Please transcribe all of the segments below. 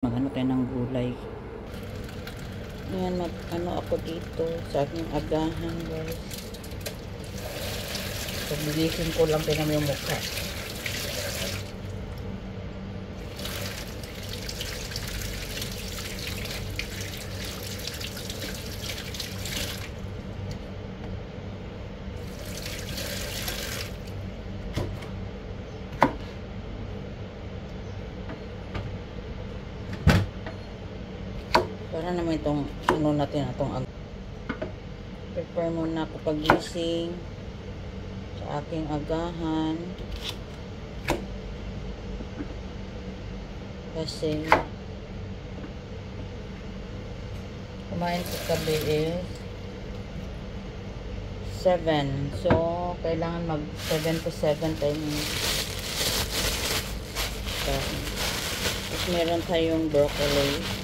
Mag-ano tayo ng gulay. Ayan, mag-ano ako dito sa aking agahan, guys. So, bilisin ko lang pinam yung mukha. Para naman itong ano natin, itong prepare muna ako pagising sa aking agahan kasi kumain ko gabi is 7, so kailangan mag 7 to 7 tayo tapos meron tayong broccoli.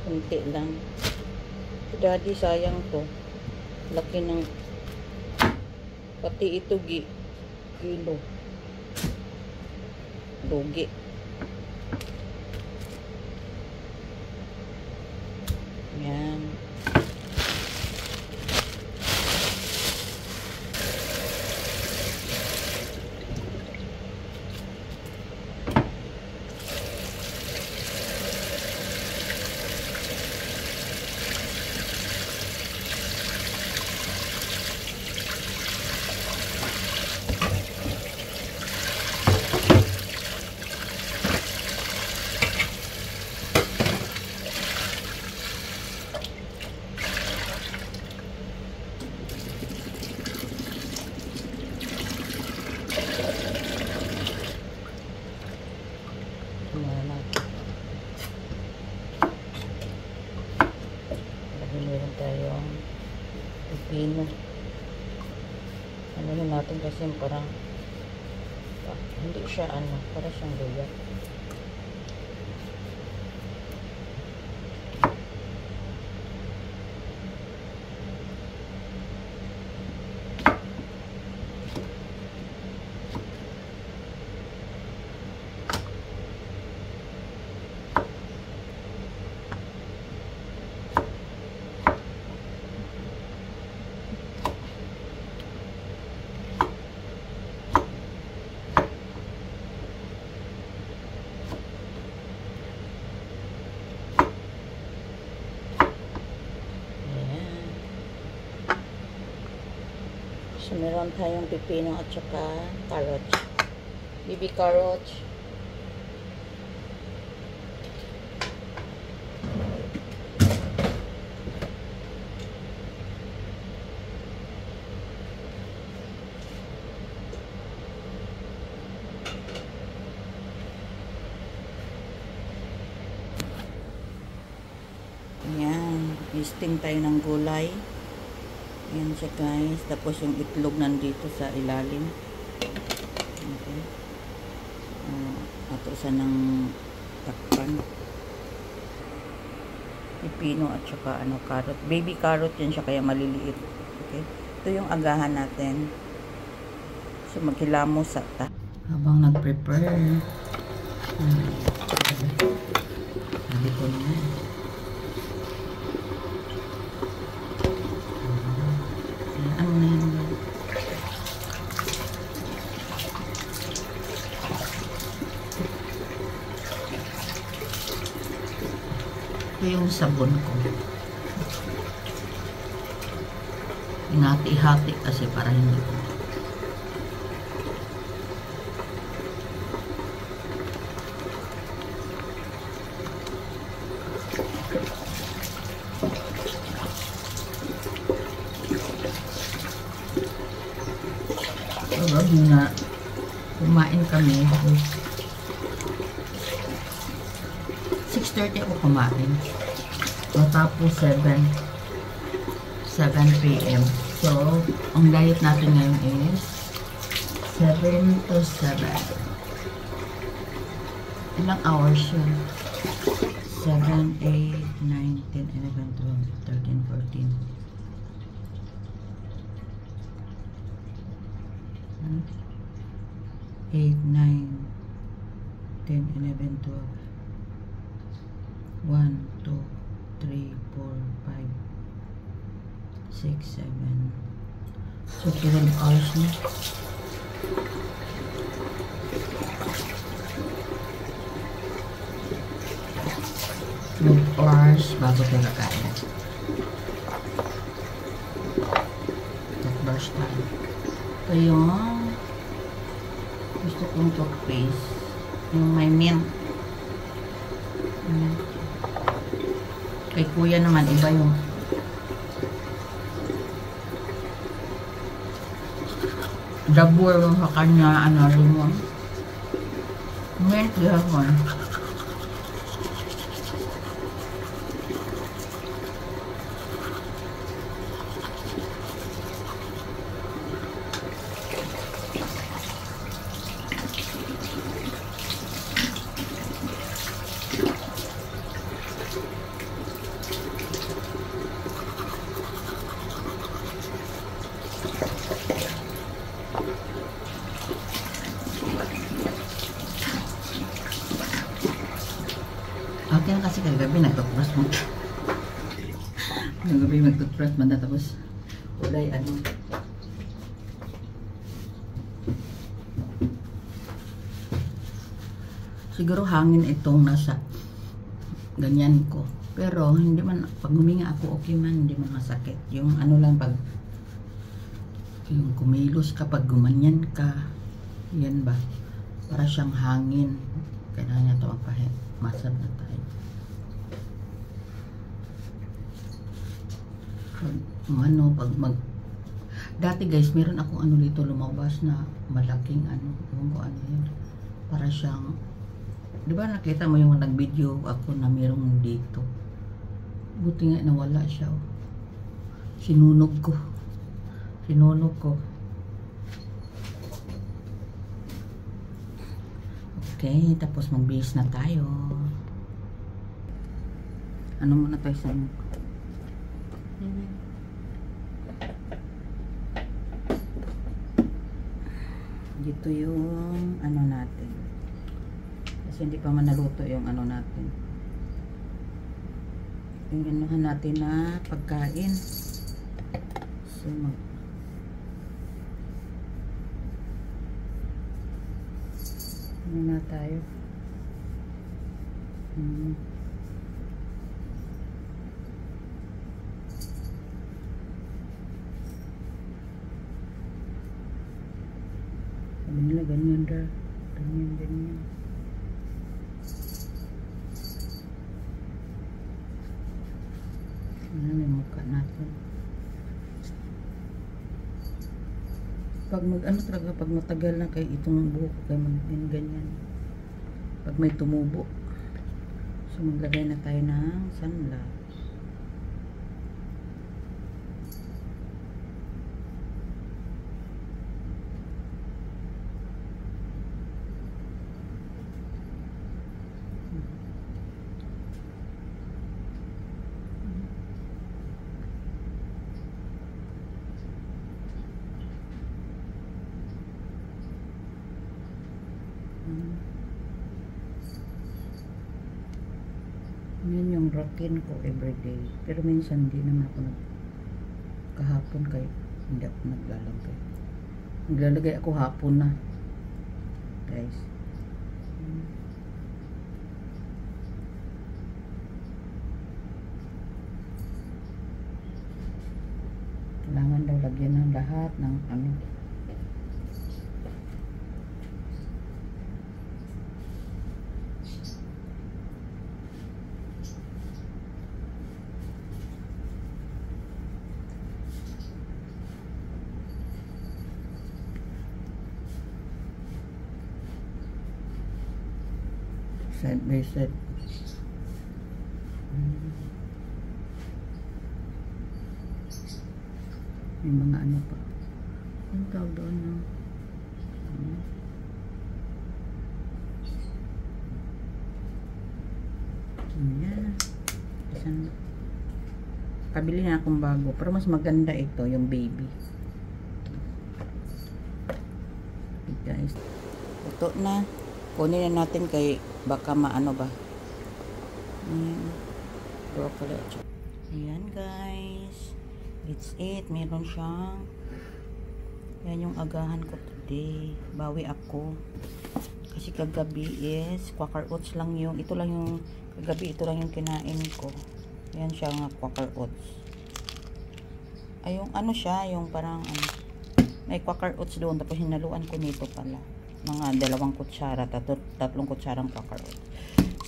Kunti lang. Si Daddy, sayang to. Laki ng pati ito kilo. Lugi. Yan. Meron tayong pipino. Ano natin kasi parang hindi siya para siyang luya. So, meron tayong pipino at saka carrots. Baby carrots. Ayan. Listing tayo ng gulay. Ayan siya, guys. Tapos yung itlog nandito sa ilalim. Okay. Ato sa ng takpan. Pipino at saka carrot. Baby carrot yan siya, kaya maliliit. Okay. Ito yung agahan natin. So maghilamos ata. Habang nag-prepare. Sabi ko na. Ito yung sabon ko. Hinati-hati kasi para hindi ko. Kapag na kumain kami, 6:30 ako kumain. Tapos 7 p.m. So, ang diet natin ngayon is 7 to 7. Ilang hours yun? 7, 8, 9, 10, 11, 12, 13, 14. 8, 9, 10, 11, 12. 1, 2, 3, 4, 5, 6, 7. So, 12 hours na. Hours bago tayo nakain. Toothbrush tayo. Ito yung gusto kong toothpaste. Yung may mint. Kay kuya naman, iba yung dabur sa kanya, ano, limon. Mint gahon. Okay na kasi kagabi nag-toothbrush mo. Kagabi nag-toothbrush man tapos ulay ano. Siguro hangin itong nasa ganyan ko. Pero hindi man, pag huminga ako okay man, hindi man masakit. Yung ano lang pag yung kumilos kapag gumanyan ka, yan ba? Para siyang hangin. Kailangan niya ito magpahit. Masad na tayo. Pag dati guys, meron akong ano dito lumabas na malaking ano, kung ano yun. Para siyang, di ba nakita mo yung nag-video ako na merong dito. Buti nga nawala siya. Oh. Sinunog ko. Okay, tapos mag-base na tayo. Ano muna tayo sa ano? Dito yung ano natin. Kasi hindi pa man naluto yung ano natin. Yung anuhan natin na pagkain. So, ano na tayo? Sabi nila ganyan ra. Ganyan. Ano may mukha natin. Pag ano talaga, pag matagal na kay itong buhok kay maging ganyan. Pag may tumubo. So maglagay na tayo ng sunlight. Yan yung routine ko everyday. Pero minsan hindi naman ako kahapon kay hindi ako naglalagay. Naglalagay ako hapon na. Guys. Kailangan daw lagyan ng lahat ng ano. Side by side. May mga ano pa. Ang tawag doon na. Ayan. Isang kabili na akong bago. Pero mas maganda ito, yung baby. guys. Ito na. Kunin na natin kay baka maano ba. Broccoli. Ayan guys. It's it. Meron siyang. Yan yung agahan ko today. Bawi ako. Kasi kagabi is Quaker Oats lang yung. Ito lang yung. Kagabi ito lang yung kinain ko. Yan siya nga Quaker Oats. Ay yung ano siya. Yung parang ano. May Quaker Oats doon. Tapos hinaluan ko nito pala. Mga 2 kutsara. 3 kutsarang Quaker Oats.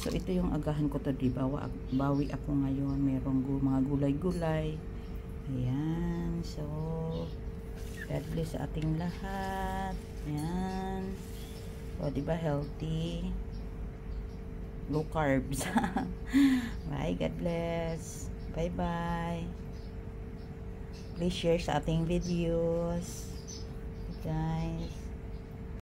So, ito yung agahan ko to, diba? Bawi ako ngayon. Merong mga gulay-gulay. Ayan. So, God bless sa ating lahat. Ayan. O, diba? Healthy. Low carbs. Bye. God bless. Bye-bye. Please share sa ating videos. Guys.